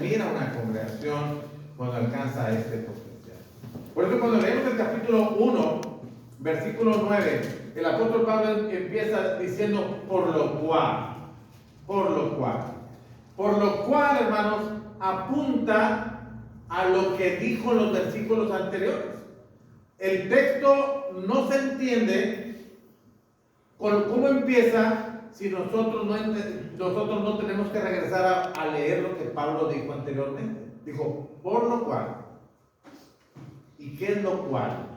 mira una congregación cuando alcanza este potencial. Por eso cuando leemos el capítulo 1, versículo 9, el apóstol Pablo empieza diciendo por lo cual, hermanos, apunta a lo que dijo en los versículos anteriores. El texto no se entiende con cómo empieza si nosotros no tenemos que regresar a leer lo que Pablo dijo anteriormente. Dijo, por lo cual. ¿Y qué es lo cual?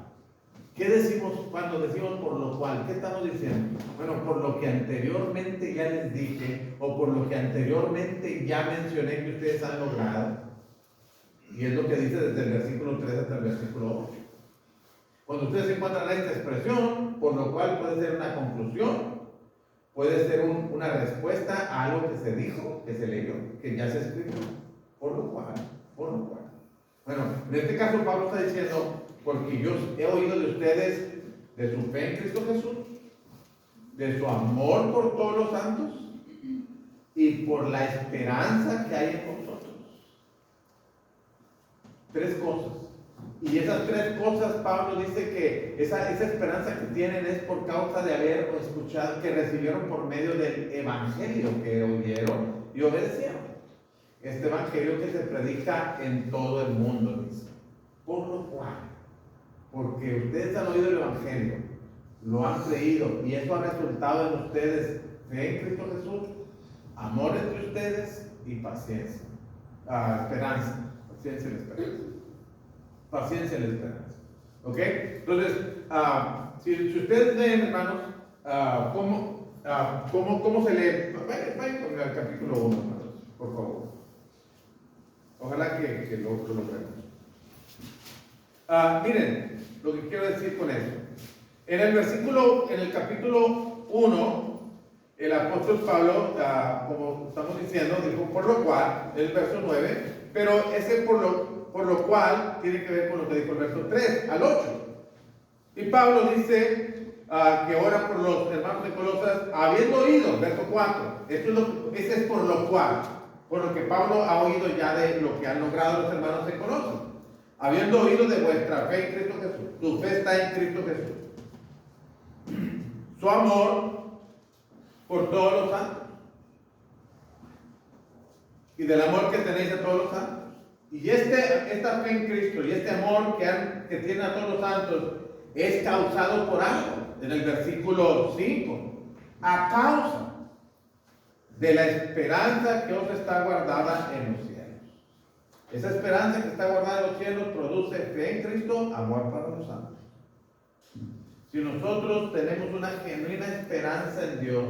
¿Qué decimos cuando decimos por lo cual? ¿Qué estamos diciendo? Bueno, por lo que anteriormente ya les dije, o por lo que anteriormente ya mencioné que ustedes han logrado. Y es lo que dice desde el versículo 3 hasta el versículo 8. Cuando ustedes encuentran esta expresión, por lo cual puede ser una conclusión, puede ser una respuesta a algo que se dijo, que se leyó, que ya se escribió. Por lo cual. Bueno, en este caso Pablo está diciendo, porque yo he oído de ustedes de su fe en Cristo Jesús, de su amor por todos los santos y por la esperanza que hay en vosotros. 3 cosas. Y esas 3 cosas, Pablo dice que esa esperanza que tienen es por causa de haber escuchado, que recibieron por medio del evangelio que oyeron y obedecieron. Este evangelio que se predica en todo el mundo, dice. Por lo cual, porque ustedes han oído el evangelio, lo han creído, y eso ha resultado en ustedes fe en Cristo Jesús, amor entre ustedes y paciencia. Esperanza. Paciencia y la esperanza. Paciencia y la esperanza. ¿Ok? Entonces, si ustedes leen, hermanos, ¿cómo se lee? Vayan con el capítulo 1, hermanos, por favor. Ojalá que lo veamos. Miren lo que quiero decir con eso. En el capítulo 1, el apóstol Pablo, como estamos diciendo, dijo por lo cual, el verso 9, pero ese por lo cual tiene que ver con lo que dijo el verso 3 al 8. Y Pablo dice que ora por los hermanos de Colosas, habiendo oído, verso 4. Ese es por lo cual, por lo que Pablo ha oído ya de lo que han logrado los hermanos de Colosas. Habiendo oído de vuestra fe en Cristo Jesús, tu fe está en Cristo Jesús. Su amor por todos los santos. Y del amor que tenéis a todos los santos. Y esta fe en Cristo y este amor que tiene a todos los santos es causado por algo. En el versículo 5. A causa de la esperanza que os está guardada en los cielos. Esa esperanza que está guardada en los cielos produce fe en Cristo, amor para los santos. Si nosotros tenemos una genuina esperanza en Dios,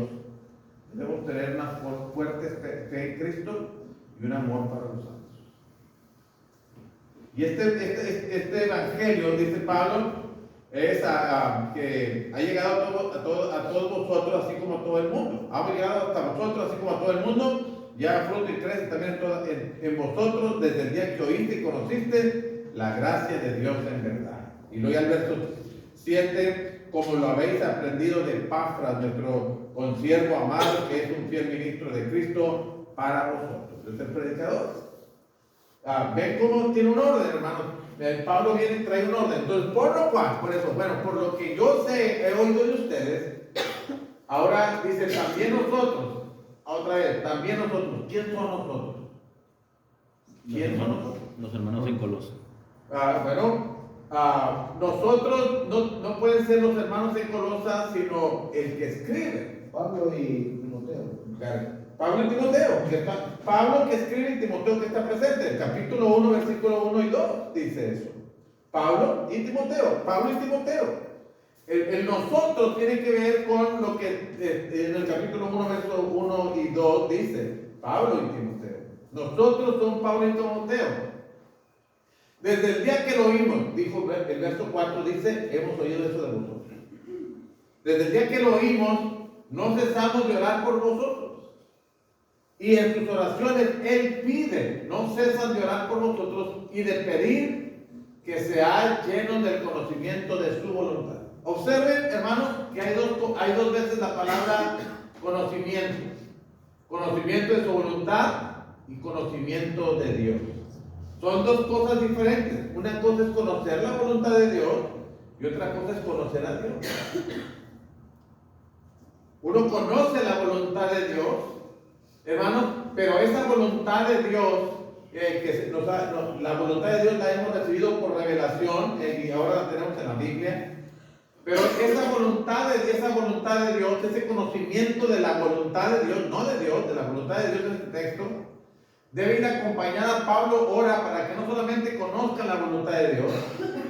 debemos tener una fuerte fe en Cristo y un amor para los santos. Y este evangelio, dice Pablo, es que ha llegado a todos vosotros, así como a todo el mundo. Ha llegado hasta vosotros, así como a todo el mundo. Ya fruto y crece también en vosotros desde el día que oíste y conociste la gracia de Dios en verdad. Y luego al verso 7, como lo habéis aprendido de Epafras, nuestro consiervo amado, que es un fiel ministro de Cristo para vosotros. Es el predicador. Ven cómo tiene un orden, hermano. Pablo viene y trae un orden. Entonces, por lo cual, por eso, bueno, por lo que yo sé, he oído de ustedes, ahora dice también nosotros. Otra vez, también nosotros. ¿Quién son nosotros? ¿Quién son nosotros? Los hermanos en Colosas. Nosotros no pueden ser los hermanos en Colosas, sino el que escribe. Pablo y Timoteo. Pablo y Timoteo. Pablo que escribe y Timoteo que está presente. El capítulo 1, versículo 1 y 2 dice eso. Pablo y Timoteo. Pablo y Timoteo. El nosotros tiene que ver con lo que en el capítulo 1, verso 1 y 2 dice. Pablo y Timoteo. Nosotros somos Pablo y Timoteo. Desde el día que lo oímos, dijo el verso 4, dice, hemos oído eso de vosotros. Desde el día que lo oímos, no cesamos de orar por vosotros. Y en sus oraciones Él pide, no cesan de orar por vosotros y de pedir que seáis llenos del conocimiento de su voluntad. Observen, hermanos, que hay dos veces la palabra conocimiento. Conocimiento de su voluntad y conocimiento de Dios. Son dos cosas diferentes. Una cosa es conocer la voluntad de Dios y otra cosa es conocer a Dios. Uno conoce la voluntad de Dios, hermanos, pero esa voluntad de Dios, la voluntad de Dios la hemos recibido por revelación y ahora la tenemos en la Biblia. Pero esa voluntad de Dios, ese conocimiento de la voluntad de Dios, no de Dios, de la voluntad de Dios en este texto, debe ir acompañada. Pablo ora para que no solamente conozcan la voluntad de Dios,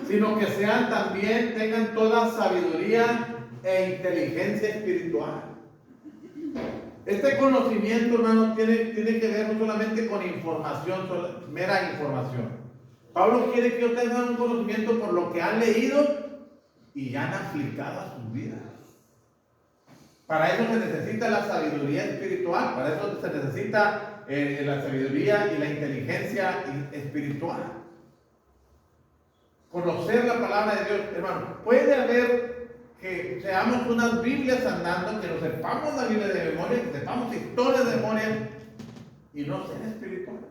sino que tengan toda sabiduría e inteligencia espiritual. Este conocimiento, hermano, tiene que ver no solamente con información, mera información. Pablo quiere que ustedes tengan un conocimiento por lo que han leído y han aplicado a sus vidas. Para eso se necesita la sabiduría espiritual, para eso se necesita la sabiduría y la inteligencia espiritual. Conocer la palabra de Dios, hermano. Puede haber que seamos unas Biblias andando, que nos sepamos la Biblia de memoria, que sepamos historias de memoria y no ser espirituales.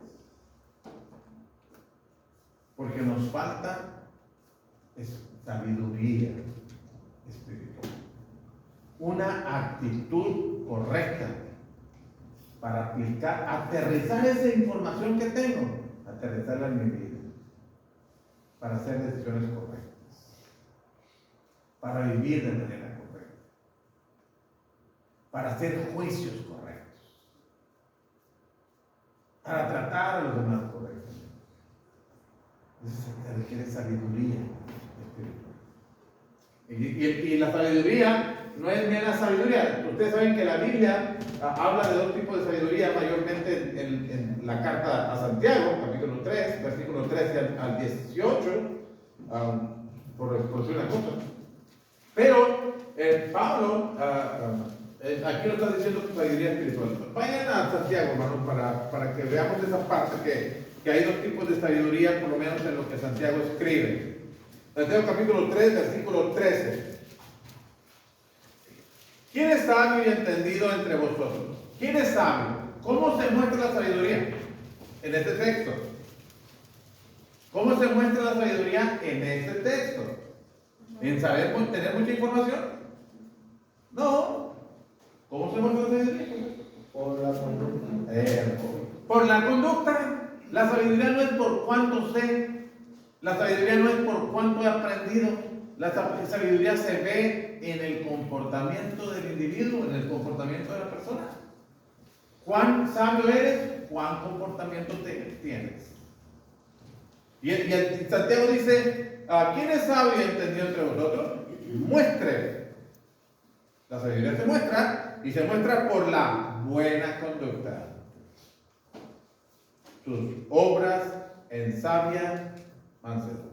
Porque nos falta sabiduría espiritual. Una actitud correcta para aterrizar esa información que tengo, aterrizarla en mi vida, para hacer decisiones correctas, para vivir de manera correcta, para hacer juicios correctos, para tratar a los demás correctamente. Eso se requiere sabiduría espiritual. Y la sabiduría no es mera sabiduría. Ustedes saben que la Biblia habla de dos tipos de sabiduría, mayormente en la carta a Santiago, capítulo 3, versículo 13 al 18, por decir una cosa. Pero Pablo, aquí nos está diciendo sabiduría espiritual. Vayan a Santiago, hermanos, para que veamos esa parte que hay dos tipos de sabiduría, por lo menos en lo que Santiago escribe. Santiago capítulo 3, versículo 13. ¿Quién es sabio y entendido entre vosotros? ¿Quién es sabio? ¿Cómo se muestra la sabiduría? En este texto. ¿Cómo se muestra la sabiduría en este texto? ¿En saber tener mucha información? No. ¿Cómo se muestra la sabiduría? Por la conducta. Por la conducta. La sabiduría no es por cuánto sé. La sabiduría no es por cuánto he aprendido. La sabiduría se ve en el comportamiento del individuo, en el comportamiento de la persona. ¿Cuán sabio eres? ¿Cuán comportamiento tienes? Y Santiago dice, ¿quién es sabio y entendido entre vosotros? Muestre. La sabiduría se muestra y se muestra por la buena conducta. Sus obras en sabia mansedumbre.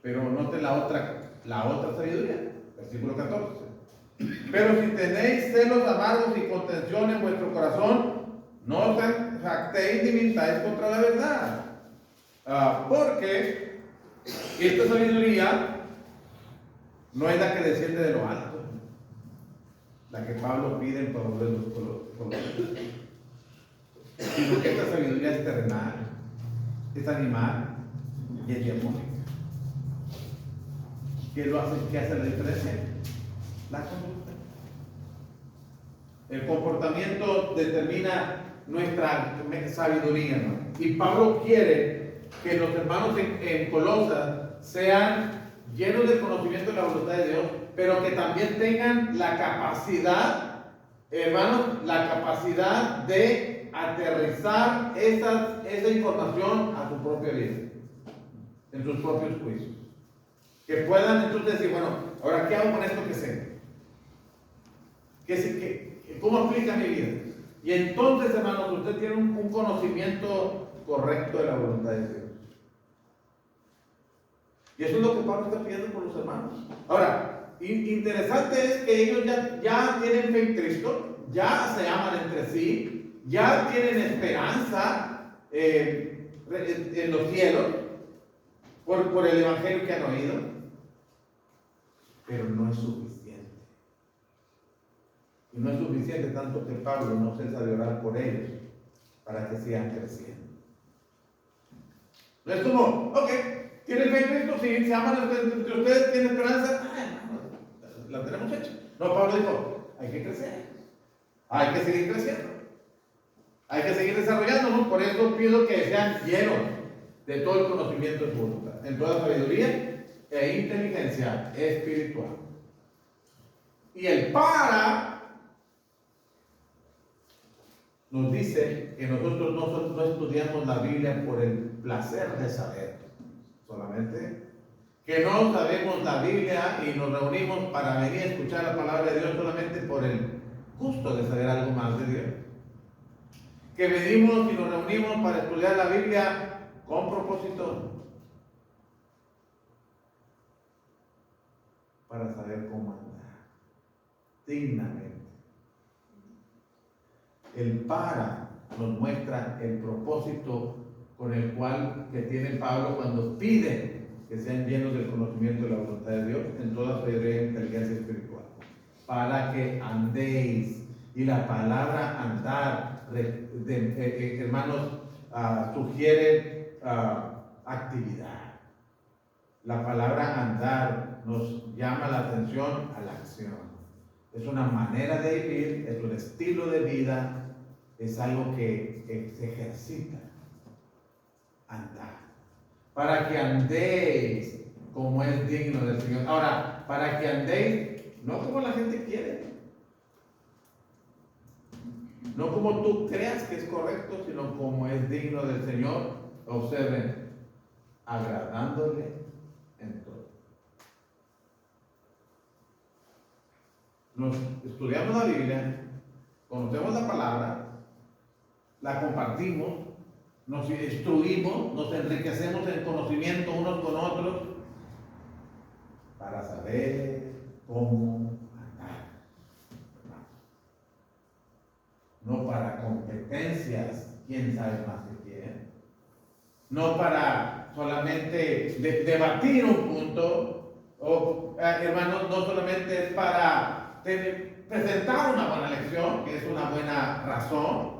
Pero note la otra sabiduría, versículo 14. Pero si tenéis celos amargos y contención en vuestro corazón, no os jactéis ni mintáis contra la verdad. Porque esta sabiduría no es la que desciende de lo alto, la que Pablo pide en Pablo de los Colosenses, sino que esta sabiduría es terrenal, es animal y es diabólica. ¿Qué hace la diferencia? La conducta. El comportamiento determina nuestra sabiduría, ¿no? Y Pablo quiere que los hermanos en Colosas sean llenos del conocimiento de la voluntad de Dios, pero que también tengan la capacidad, hermanos, la capacidad de aterrizar esa información a su propia vida, en sus propios juicios. Que puedan entonces decir, bueno, ahora ¿qué hago con esto que sé? ¿Cómo aplica mi vida? Y entonces, hermanos, usted tiene un conocimiento correcto de la voluntad de Dios. Y eso es lo que Pablo está pidiendo por los hermanos. Ahora, interesante es que ellos ya tienen fe en Cristo, ya se aman entre sí, ya tienen esperanza en los cielos por el evangelio que han oído. Pero no es suficiente. Y no es suficiente tanto que Pablo no cesa de orar por ellos para que sigan creciendo. No es como, ok, ¿tienen fe en Cristo? Sí, se aman entre ustedes, ¿tienen esperanza? La tenemos hecha. No, Pablo dijo, hay que crecer, hay que seguir creciendo, hay que seguir desarrollándonos. Por eso pido que sean llenos de todo el conocimiento de su voluntad, en toda sabiduría e inteligencia espiritual. Y el para nos dice que nosotros no estudiamos la Biblia por el placer de saber solamente, que no sabemos la Biblia y nos reunimos para venir a escuchar la palabra de Dios solamente por el gusto de saber algo más de Dios, que venimos y nos reunimos para estudiar la Biblia con propósito, para saber cómo andar dignamente. El para nos muestra el propósito con el cual que tiene Pablo cuando pide que sean llenos del conocimiento de la voluntad de Dios en toda sabiduría e inteligencia espiritual, para que andéis. Y la palabra andar, hermanos, sugiere actividad. La palabra andar nos llama la atención a la acción. Es una manera de vivir, es un estilo de vida, es algo que se ejercita. Andar. Para que andéis como es digno del Señor. Ahora, para que andéis, no como la gente quiere, no como tú creas que es correcto, sino como es digno del Señor. Observen, agradándole en todo. Nos estudiamos la Biblia, conocemos la palabra, la compartimos, nos instruimos, nos enriquecemos en conocimiento unos con otros para saber cómo andar. No para competencias, quién sabe más que quién. No para solamente debatir un punto, o hermanos, no solamente es para presentar una buena lección, que es una buena razón,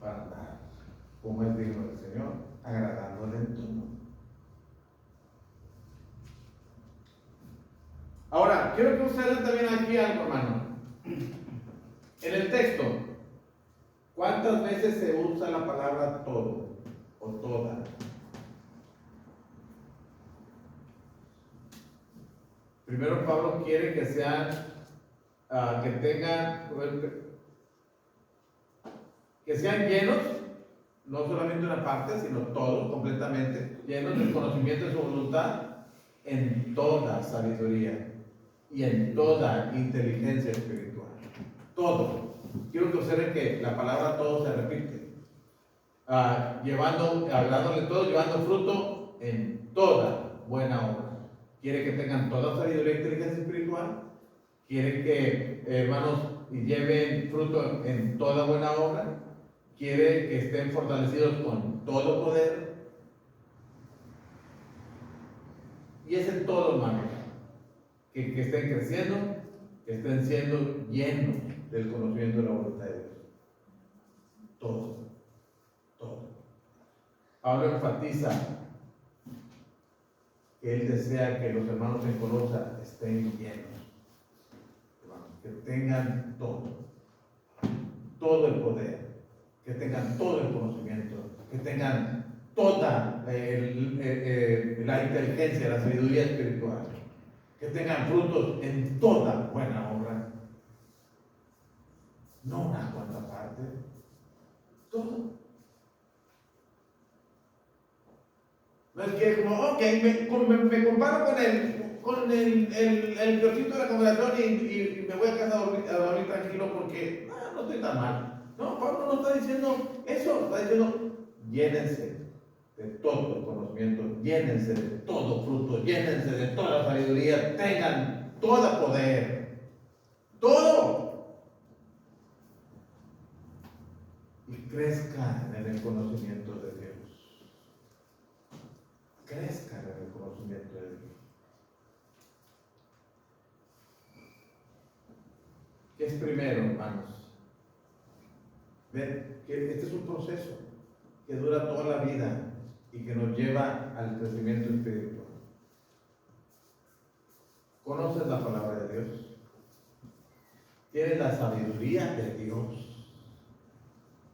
para andar como es digno del Señor, agradándole en todo. Ahora, quiero que ustedes también aquí algo, hermano. En el texto, ¿cuántas veces se usa la palabra todo o toda? Primero Pablo quiere que sean, que sean llenos, no solamente una parte, sino todos, completamente, llenos del conocimiento de su voluntad en toda sabiduría y en toda inteligencia espiritual. Todo. Quiero que observen que la palabra todo se repite. Hablándole todo, llevando fruto en toda buena obra. Quiere que tengan toda sabiduría e inteligencia espiritual. Quiere que, hermanos, lleven fruto en toda buena obra. Quiere que estén fortalecidos con todo poder. Y es en todo, hermanos. Que estén creciendo, que estén siendo llenos del conocimiento de la voluntad de Dios. Todo. Todo. Pablo enfatiza que él desea que los hermanos en Colosa estén llenos, que tengan todo el poder, que tengan todo el conocimiento, que tengan toda la inteligencia, la sabiduría espiritual, que tengan frutos en toda buena obra, no una cuanta parte, todo. No es que como, ok, me comparo con el peorcito de la congregación y me voy a casa a dormir tranquilo porque no estoy tan mal. No, Pablo no está diciendo eso, está diciendo llénense de todo el conocimiento, llénense de todo fruto, llénense de toda sabiduría, tengan todo poder, todo. Y crezcan en el conocimiento de Dios. Crezcan en el conocimiento de Dios. ¿Qué es primero, hermanos? Ven, que este es un proceso que dura toda la vida y que nos lleva al crecimiento espiritual. ¿Conoces la palabra de Dios? ¿Tienes la sabiduría de Dios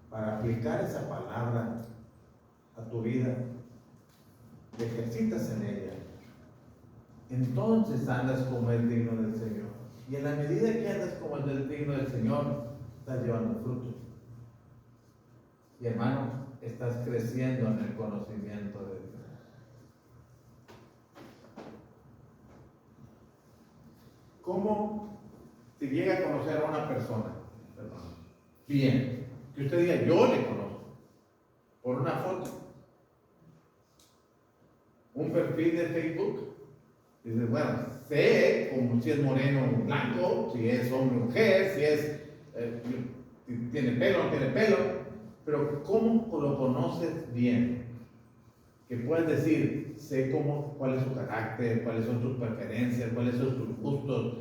para aplicar esa palabra a tu vida? ¿Te ejercitas en ella? Entonces andas como el digno del Señor. Y en la medida que andas como el digno del Señor, estás llevando fruto. Y hermano, estás creciendo en el conocimiento de Dios. ¿Cómo se llega a conocer a una persona? Perdón. Bien, que usted diga, yo le conozco. Por una foto. Un perfil de Facebook. Dice, bueno, sé como si es moreno o blanco, si es hombre o mujer, si tiene pelo o no tiene pelo, pero ¿cómo lo conoces bien? Que puedes decir, sé cuál es su carácter, cuáles son sus preferencias, cuáles son sus gustos,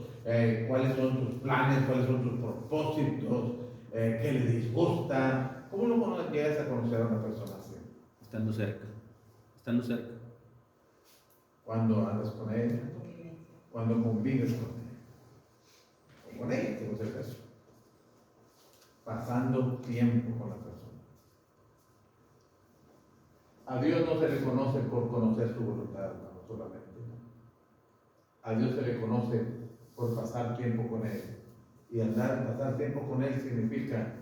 cuáles son sus planes, cuáles son sus propósitos, qué le disgusta. ¿Cómo lo llegas a conocer a una persona así? Estando cerca. Estando cerca. Cuando andas con ella, cuando convives con ella, o con ella, tengo que hacer eso. Pasando tiempo con la persona. A Dios no se le conoce por conocer su voluntad, hermano, solamente. A Dios se le conoce por pasar tiempo con Él. Y pasar tiempo con Él significa,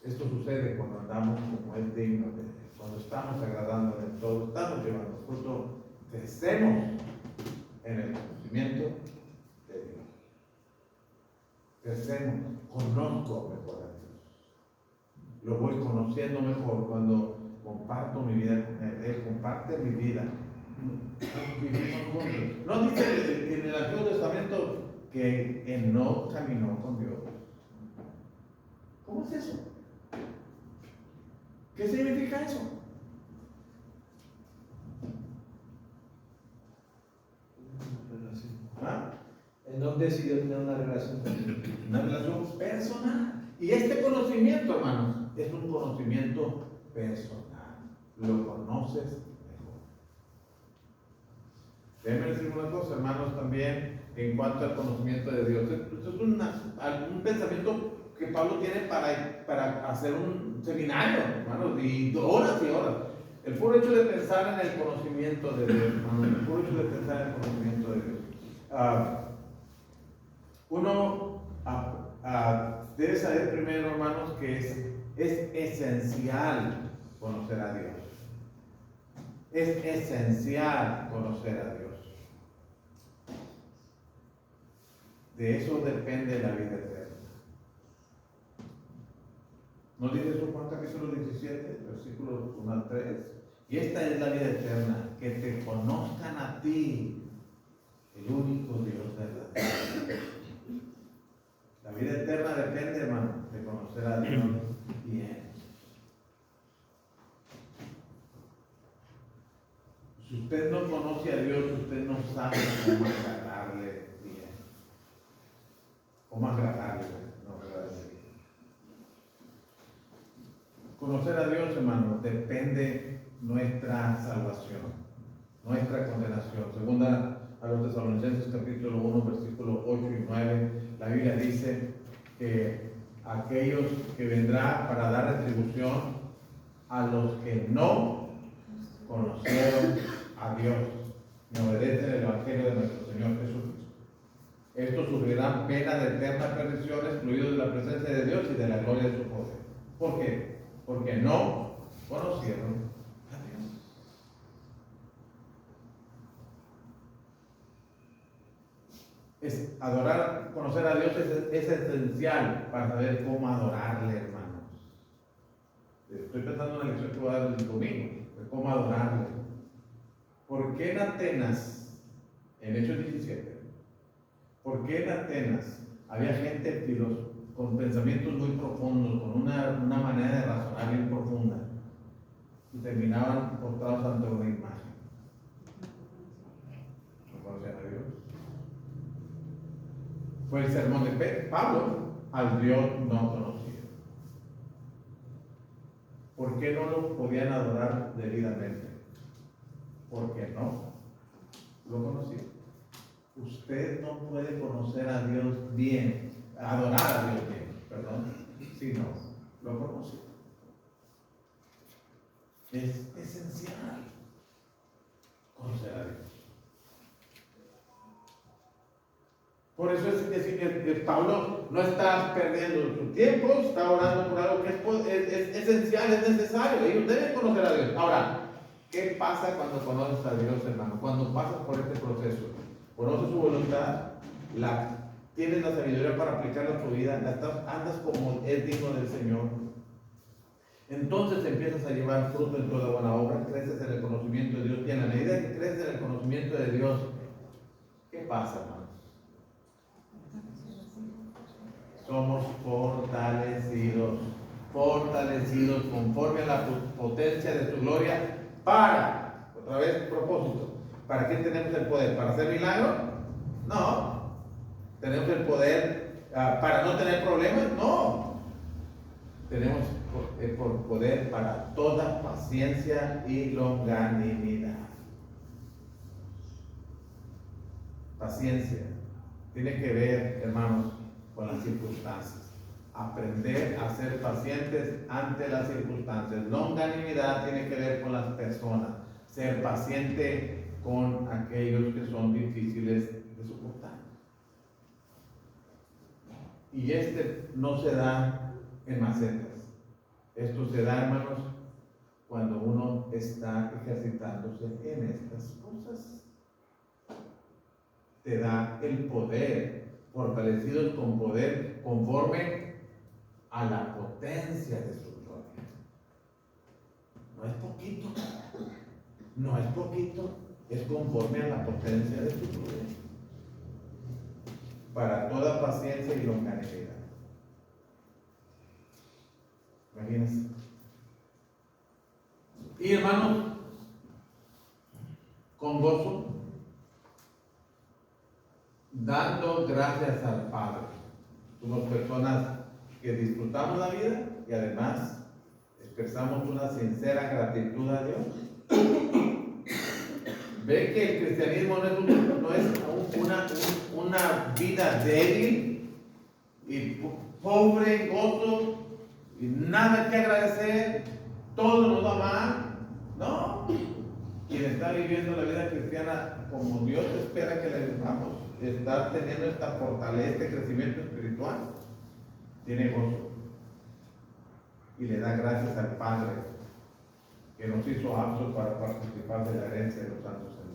esto sucede cuando andamos como Él digno de Él, cuando estamos agradando de todo, estamos llevando fruto, crecemos en el conocimiento de Dios. Crecemos, conozco mejor a Dios. Lo voy conociendo mejor cuando comparto mi vida con Él. Él comparte mi vida. Vivimos juntos. No dice en el Antiguo Testamento que Él no caminó con Dios. ¿Cómo es eso? ¿Qué significa eso? ¿Ah? Enoch decidió tener una relación con Dios. Una relación personal. Y este conocimiento, hermanos, es un conocimiento personal. Lo conoces mejor. Déjenme decir una cosa, hermanos, también en cuanto al conocimiento de Dios. Esto es un pensamiento que Pablo tiene para hacer un seminario, hermanos, y horas y horas. El puro hecho de pensar en el conocimiento de Dios, hermanos, el puro hecho de pensar en el conocimiento de Dios. Uno debe saber primero, hermanos, que es esencial conocer a Dios. Es esencial conocer a Dios. De eso depende la vida eterna. ¿No dice eso Juan capítulo 17, versículos 1 al 3? Y esta es la vida eterna, que te conozcan a ti, el único Dios verdadero. La vida eterna depende, hermano, de conocer a Dios bien. Si usted no conoce a Dios, usted no sabe cómo agradarle bien. Cómo agradarle, no agradarle bien. Conocer a Dios, hermano, depende nuestra salvación, nuestra condenación. Segunda a los Tesalonicenses capítulo 1, versículos 8 y 9, la Biblia dice que aquellos que vendrá para dar retribución a los que no conocieron a Dios ni obedecen el Evangelio de nuestro Señor Jesucristo. Estos sufrirán pena de eterna perdición, excluidos de la presencia de Dios y de la gloria de su poder. ¿Por qué? Porque no conocieron a Dios. Conocer a Dios es esencial para saber cómo adorarle, hermanos. Estoy pensando en la lección que voy a dar el domingo, de cómo adorarle. ¿Por qué en Atenas, en Hechos 17, por qué en Atenas había gente con pensamientos muy profundos, con una manera de razonar bien profunda, y terminaban postrados ante una imagen? ¿No conocían a Dios? Fue el sermón de Pablo al Dios no conocido. ¿por qué no lo podían adorar debidamente? Porque no lo conocían. Usted no puede conocer a Dios bien, adorar a Dios bien, perdón, si no lo conoce. Es esencial conocer a Dios. Por eso es que Pablo no está perdiendo su tiempo, está orando por algo que es esencial, es necesario. Ellos deben conocer a Dios. Ahora, ¿qué pasa cuando conoces a Dios, hermano? Cuando pasas por este proceso, conoces su voluntad, tienes la sabiduría para aplicarla a tu vida, andas como es digno del Señor. Entonces empiezas a llevar fruto en toda buena obra, creces en el conocimiento de Dios, y en la medida que creces en el conocimiento de Dios, ¿qué pasa, hermano? Somos fortalecidos conforme a la potencia de tu gloria otra vez, propósito. ¿Para qué tenemos el poder? ¿Para hacer milagros? No. ¿Tenemos el poder para no tener problemas? No. Tenemos por poder para toda paciencia y longanimidad. Paciencia tiene que ver, hermanos, con las circunstancias. Aprender a ser pacientes ante las circunstancias. Longanimidad tiene que ver con las personas. Ser paciente con aquellos que son difíciles de soportar. Y no se da en macetas. Esto se da, hermanos, cuando uno está ejercitándose en estas cosas. Te da el poder, fortalecidos con poder conforme a la potencia de su gloria. No es poquito, no es poquito, es conforme a la potencia de su gloria. Para toda paciencia y longanimidad. Imagínense. Y hermanos, con gozo, dando gracias al Padre. Somos personas que disfrutamos la vida y además expresamos una sincera gratitud a Dios. Ve que el cristianismo no es una vida débil y pobre, gozo y nada que agradecer, todo nos va mal. No. Quien está viviendo la vida cristiana como Dios espera que le vivamos, está teniendo esta fortaleza, este crecimiento espiritual, tiene gozo y le da gracias al Padre que nos hizo aptos para participar de la herencia de los santos en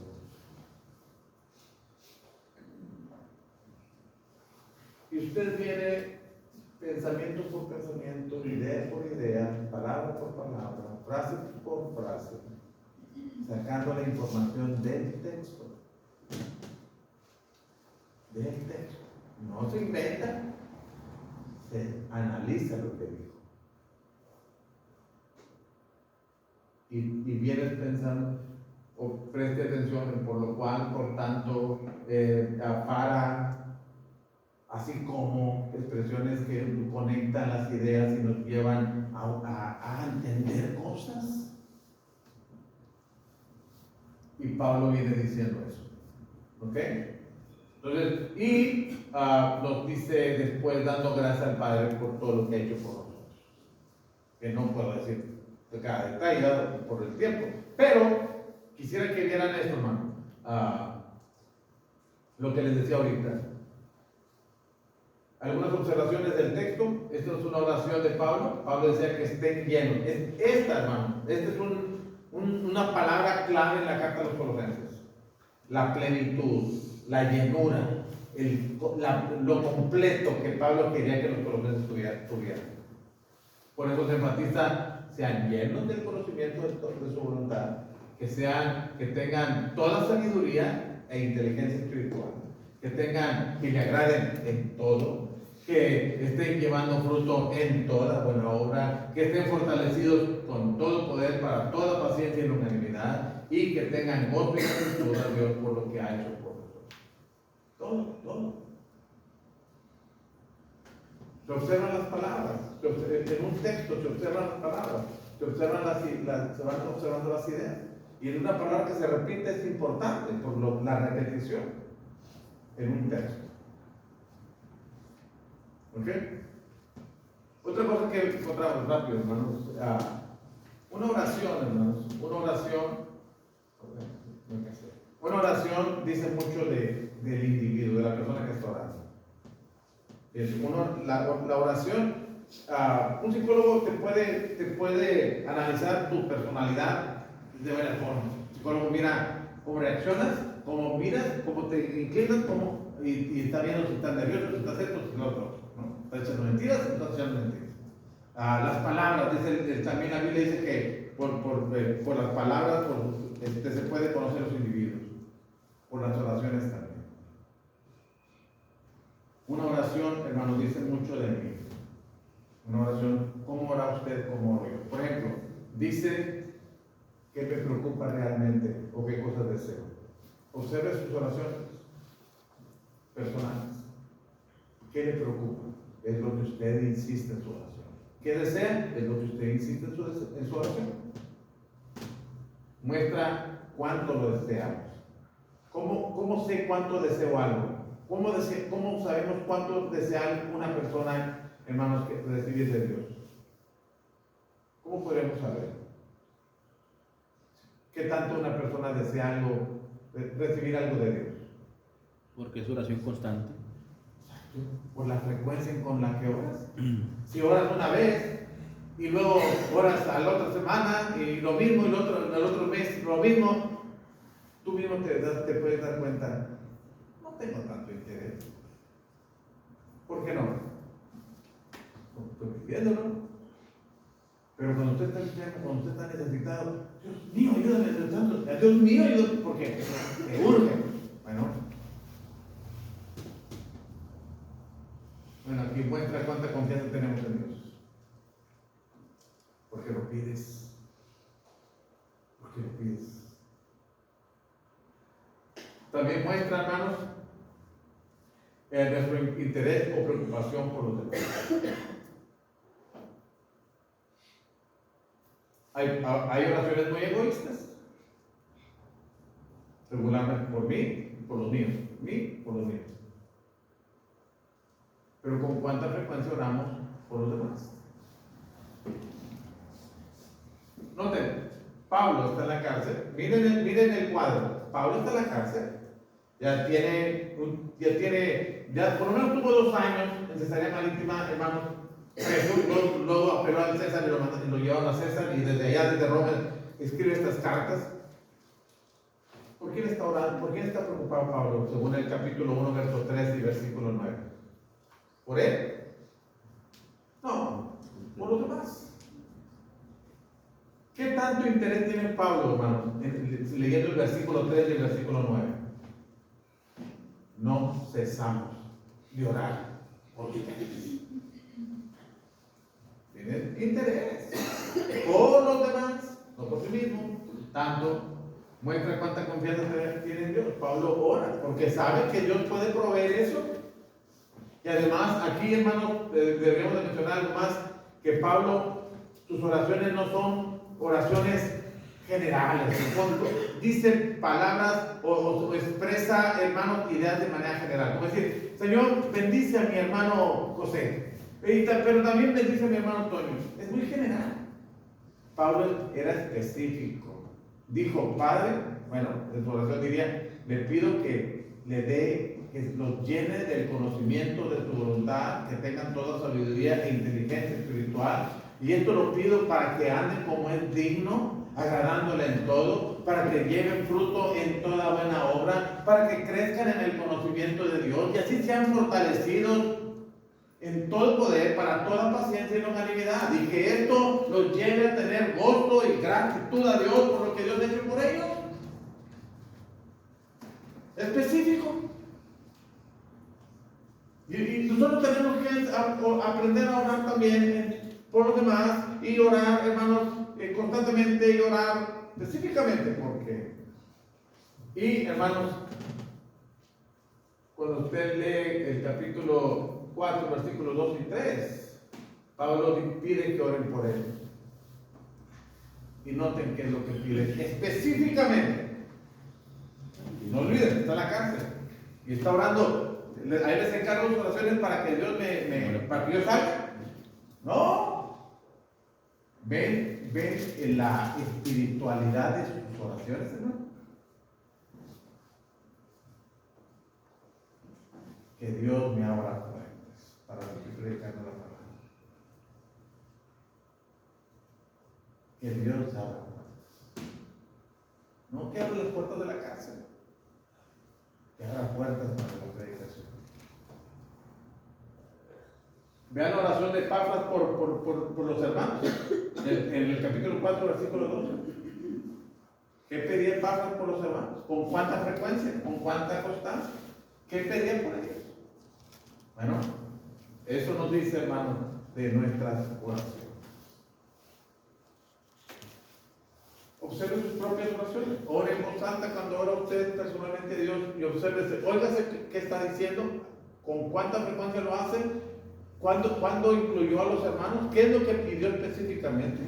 Dios. Y usted viene pensamiento por pensamiento, idea por idea, palabra por palabra, frase por frase, sacando la información del texto. No se inventa, se analiza lo que dijo. Y vienes pensando, o preste atención en por lo cual, por tanto, para, así como expresiones que conectan las ideas y nos llevan a entender cosas. Y Pablo viene diciendo eso. ¿Ok? Entonces, nos dice después, dando gracias al Padre por todo lo que ha hecho por nosotros. Que no puedo decir cada detalle por el tiempo. Pero quisiera que vieran esto, hermano. Lo que les decía ahorita. Algunas observaciones del texto. Esta es una oración de Pablo. Pablo decía que estén llenos. Hermano, esta es una palabra clave en la carta a los Colosenses. La plenitud, la llenura, lo completo que Pablo quería que los colosenses tuvieran. Por eso se enfatiza, sean llenos del conocimiento de su voluntad, que tengan toda sabiduría e inteligencia espiritual, que le agraden en todo, que estén llevando fruto en toda buena obra, que estén fortalecidos con todo poder para toda paciencia y longanimidad, y que tengan gozo y gratitud a Dios por lo que ha hecho por nosotros. Todo. Se observan las palabras. en un texto se observan las palabras, se van observando las ideas. Y en una palabra que se repite es importante por la repetición en un texto. ¿Ok? Otra cosa que encontramos rápido, hermanos. Una oración, hermanos. Una oración dice mucho del individuo, de la persona que está orando. La oración, un psicólogo te puede analizar tu personalidad de varias formas. El psicólogo mira cómo reaccionas, cómo miras, cómo te inclinas, y está viendo si estás nervioso, si estás esto, si estás lo otro. ¿No? ¿Estás echando mentiras o estás echando mentiras? Las palabras, también la Biblia dice que por las palabras se puede conocer los individuos, por las oraciones también. Una oración, hermanos, dice mucho de mí. Una oración, ¿cómo ora usted? ¿Cómo oro yo? Por ejemplo, dice qué me preocupa realmente o qué cosas deseo. Observe sus oraciones personales. ¿Qué le preocupa? Es lo que usted insiste en su oración. ¿Qué desea? Es lo que usted insiste en su oración. Muestra cuánto lo deseamos. ¿Cómo sé cuánto deseo algo? ¿Cómo sabemos cuánto desea una persona, hermanos, que recibir de Dios? ¿Cómo podemos saber? ¿Qué tanto una persona desea recibir algo de Dios? Porque es oración constante. Por la frecuencia con la que oras. Si oras una vez y luego oras a la otra semana y lo mismo, y el otro mes lo mismo, tú mismo te puedes dar cuenta, no tengo tanto interés. ¿Por qué no? Porque estoy viviéndolo. Pero cuando usted está enfermo, cuando usted está necesitado, Dios mío, ayúdame, Dios mío, ayúdame, porque te urge. Bueno, aquí muestra cuánta confianza tenemos en Dios. Porque lo pides. Porque lo pides. También muestra, hermanos, nuestro interés o preocupación por los demás. Hay oraciones muy egoístas. Regularmente por mí y por los míos. Por mí y por los míos. Pero ¿con cuánta frecuencia oramos por los demás? Noten, Pablo está en la cárcel. Miren el cuadro. Pablo está en la cárcel. Ya por lo menos tuvo 2 años en Cesarea Marítima, hermanos. Luego apeló al César y lo llevaron a César, y desde allá, desde Roma, escribe estas cartas. ¿Por quién está orando? ¿Por quién está preocupado Pablo? Según el capítulo 1, verso 3 y versículo 9. ¿Por él? No, por los demás. ¿Qué tanto interés tiene Pablo, hermanos, leyendo el versículo 3 y el versículo 9? No cesamos de orar por ustedes. Tiene interés por los demás, no por sí mismo. Tanto muestra cuánta confianza tiene en Dios. Pablo ora porque sabe que Dios puede proveer eso. Y además, aquí, hermanos, deberíamos de mencionar algo más, que Pablo, sus oraciones no son oraciones generales. Dice palabras o expresa, hermanos, ideas de manera general. Como decir, Señor, bendice a mi hermano José, pero también bendice a mi hermano Antonio. Es muy general. Pablo era específico. Dijo, Padre, bueno, en su oración diría, le pido que los llene del conocimiento de tu voluntad, que tengan toda sabiduría e inteligencia espiritual. Y esto lo pido para que anden como es digno, agradándole en todo, para que lleven fruto en toda buena obra, para que crezcan en el conocimiento de Dios y así sean fortalecidos en todo poder para toda paciencia y longanimidad, y que esto los lleve a tener gozo y gratitud a Dios por lo que Dios ha hecho por ellos. Específico. Y nosotros tenemos que aprender a orar también por los demás, y orar, hermanos, constantemente, y orar específicamente porque. Y hermanos, cuando usted lee el capítulo 4, versículos 2 y 3, Pablo pide que oren por él. Y noten qué es lo que pide específicamente. Y no olviden, está en la cárcel. Y está orando. A él les encargo sus oraciones para que Dios para que yo salga. No. Ven en la espiritualidad de sus oraciones, hermano. Que Dios me abra puertas para que predicando la palabra. Que Dios abra puertas. No que abra las puertas de la cárcel. Que abra puertas para la predicación. Vean la oración de Epafras por los hermanos. En el capítulo 4, versículo 12. ¿Qué pedía Epafras por los hermanos? ¿Con cuánta frecuencia? ¿Con cuánta constancia? ¿Qué pedía por ellos? Bueno, eso nos dice, hermano, de nuestras oraciones. Observe sus propias oraciones. Ore en voz alta cuando ora usted personalmente a Dios y obsérvese. Óigase qué está diciendo, con cuánta frecuencia lo hace, cuándo incluyó a los hermanos, qué es lo que pidió específicamente,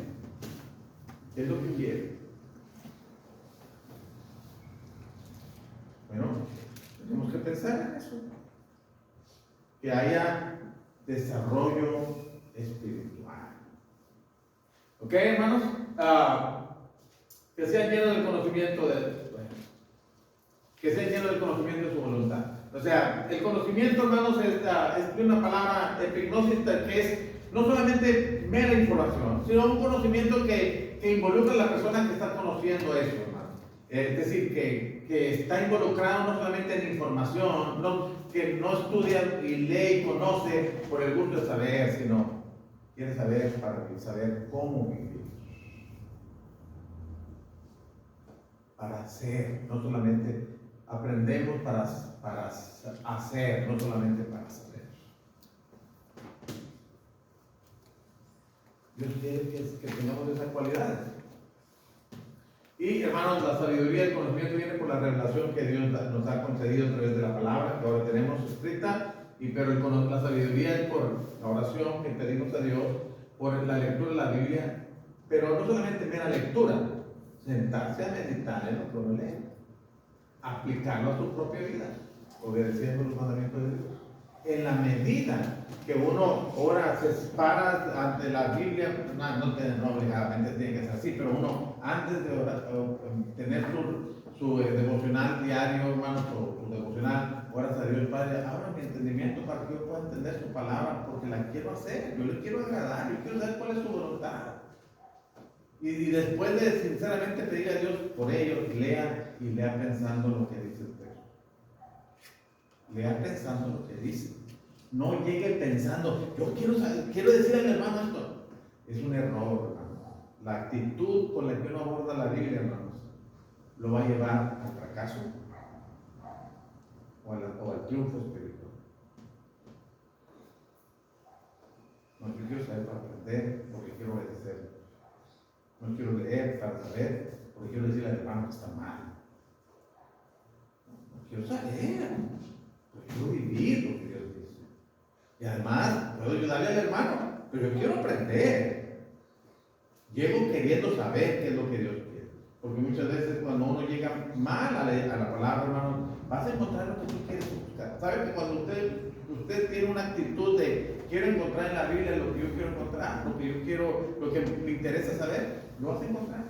qué es lo que quiere. Bueno, tenemos que pensar en eso. Que haya desarrollo espiritual. ¿Ok, hermanos? Que sean llenos del conocimiento que sean llenos del conocimiento de su voluntad. O sea, el conocimiento, hermanos, es una palabra epignosis que es no solamente mera información, sino un conocimiento que involucra a la persona que está conociendo eso, hermano. Es decir, que está involucrado no solamente en información, que no estudia y lee y conoce por el gusto de saber, sino quiere saber para saber cómo vivir. Para hacer, no solamente aprendemos para hacer, no solamente para saber. Dios quiere que tengamos esas cualidades. Y hermanos, la sabiduría y el conocimiento viene por la revelación que Dios nos ha concedido a través de la palabra que ahora tenemos escrita, pero la sabiduría es por la oración que pedimos a Dios, por la lectura de la Biblia, pero no solamente mera lectura, sentarse a meditar en lo que uno lee, aplicarlo a su propia vida, obedeciendo los mandamientos de Dios. En la medida que uno ora, se para ante la Biblia, no obligadamente tiene que ser así, pero uno antes de orar, tener su devocional diario, hermano, su devocional, oras a Dios, Padre, abra mi entendimiento para que yo pueda entender su palabra, porque la quiero hacer, yo le quiero agradar, yo quiero saber cuál es su voluntad. Y después de sinceramente pedir a Dios por ello, lea pensando lo que dice el texto. Lea pensando lo que dice. No llegue pensando, yo quiero decir al hermano esto. Es un error, hermano. La actitud con la que uno aborda la Biblia, hermanos, lo va a llevar al fracaso o al triunfo espiritual. No, yo quiero saber para aprender, porque quiero obedecer. No quiero leer para saber, porque quiero decirle al hermano que está mal. No quiero saber, porque quiero vivir lo que Dios dice. Y además, puedo ayudarle al hermano, pero yo quiero aprender. Llego queriendo saber qué es lo que Dios quiere. Porque muchas veces cuando uno llega mal a la palabra, hermano, vas a encontrar lo que tú quieres buscar. ¿Sabe que cuando usted tiene una actitud de quiero encontrar en la Biblia lo que yo quiero encontrar, lo que me interesa saber, lo vas a encontrar?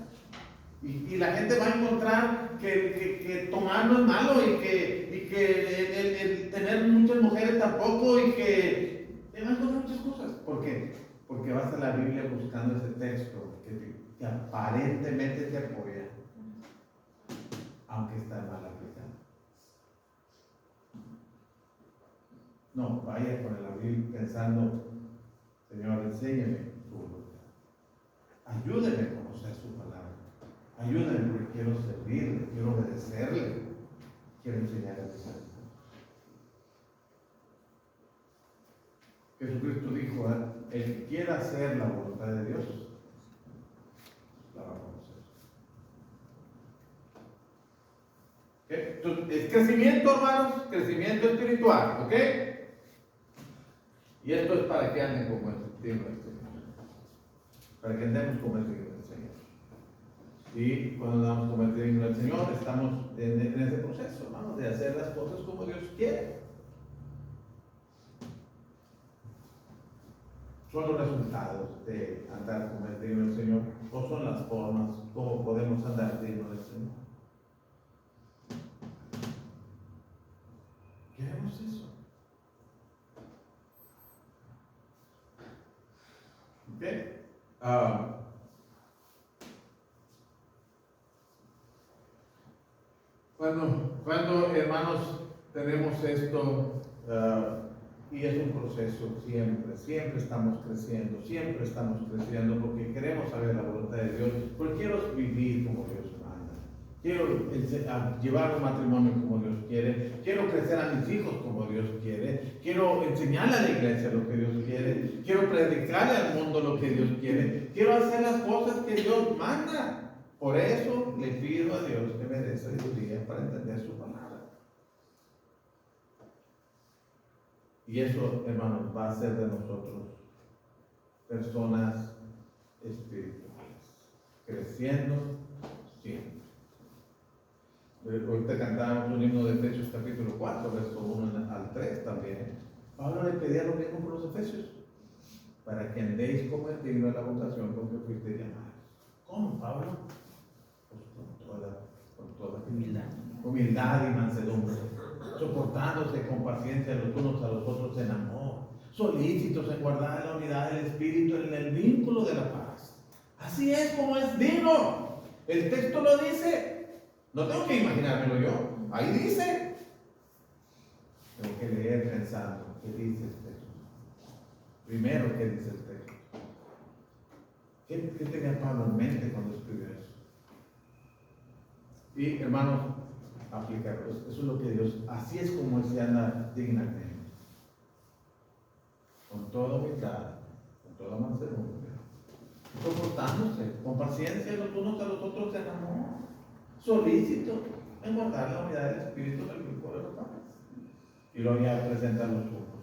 Y la gente va a encontrar que tomar no es malo y que el tener muchas mujeres tampoco y que va a encontrar muchas cosas. ¿Por qué? Porque vas a la Biblia buscando ese texto que aparentemente te apoya, aunque está mal aplicado. No, vaya con la Biblia pensando, Señor, enséñame tu voluntad. Ayúdeme a conocer su palabra. Ayúdame porque quiero servirle, quiero obedecerle, quiero enseñarle a mis hermanos. Jesucristo dijo, el que quiera hacer la voluntad de Dios, la va a conocer. ¿Okay? Entonces, es crecimiento, hermanos, crecimiento espiritual, ¿ok? Y esto es para que anden como el tiempo. para que andemos como es digno del Señor. Y cuando andamos como es digno del Señor, estamos en ese proceso, hermanos, de hacer las cosas como Dios quiere. ¿Son los resultados de andar como es digno del Señor? ¿O son las formas como podemos andar digno del Señor? Queremos eso. ¿Ok? Cuando hermanos tenemos esto, y es un proceso siempre estamos creciendo porque queremos saber la voluntad de Dios, porque quiero vivir como Dios manda, quiero llevar un matrimonio como Dios quiere, quiero crecer a mis hijos como Dios quiere, quiero enseñarle a la iglesia lo que Dios quiere, quiero predicarle al mundo lo que Dios quiere, quiero hacer las cosas que Dios manda. Por eso le pido a Dios que me dé sabiduría para entender su palabra. Y eso, hermanos, va a hacer de nosotros personas espirituales, creciendo siempre. Ahorita cantábamos un himno de Efesios capítulo 4, verso 1 al 3 también. Pablo le pedía lo mismo por los Efesios, para que andéis como es digno de la vocación con que fuisteis llamados. ¿Cómo, Pablo? Con toda humildad y mansedumbre, soportándose con paciencia los unos a los otros en amor, solícitos en guardar la unidad del Espíritu en el vínculo de la paz. Así es como es digno. El texto lo dice. No tengo que imaginármelo yo. Ahí dice. Tengo que leer pensando qué dice el texto. Primero, ¿qué dice el texto? ¿Qué tenía Pablo en mente cuando escribió eso? Y hermanos, aplicarlo. Eso es lo que Dios, así es como Él se anda dignamente. Con toda humildad, con toda mansedumbre, soportándose, con paciencia los unos a los otros en amor, solícito en guardar la unidad del Espíritu del grupo de los padres. Y luego ya presentan los frutos.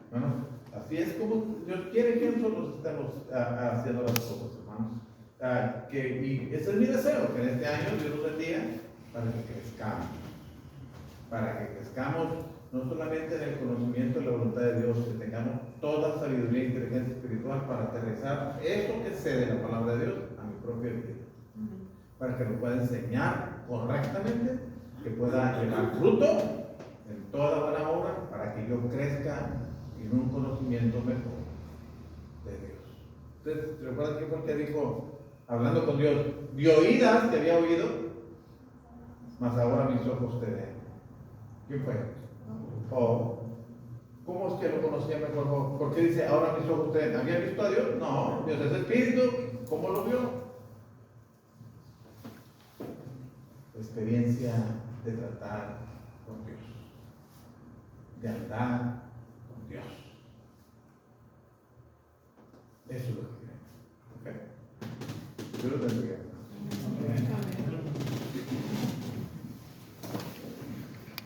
Bueno, así es como Dios quiere que nosotros estemos haciendo las cosas, hermanos. Y ese es mi deseo, que en este año Dios nos bendiga para que crezcamos no solamente en el conocimiento de la voluntad de Dios, que tengamos toda sabiduría e inteligencia espiritual para aterrizar eso que sé de la palabra de Dios a mi propia vida, para que lo pueda enseñar correctamente, que pueda llevar fruto en toda buena obra, para que yo crezca en un conocimiento mejor de Dios. Ustedes recuerdan que fue el que dijo, hablando con Dios, de oídas que había oído, mas ahora mis ojos te ven. ¿Quién fue? ¿O cómo es que lo conocía mejor? ¿Por qué dice ahora mis ojos te ven? ¿Había visto a Dios? No, Dios es espíritu. ¿Cómo lo vio? Experiencia de tratar con Dios, de andar con Dios. Eso es lo que queremos. ¿Ok? Dios los bendiga.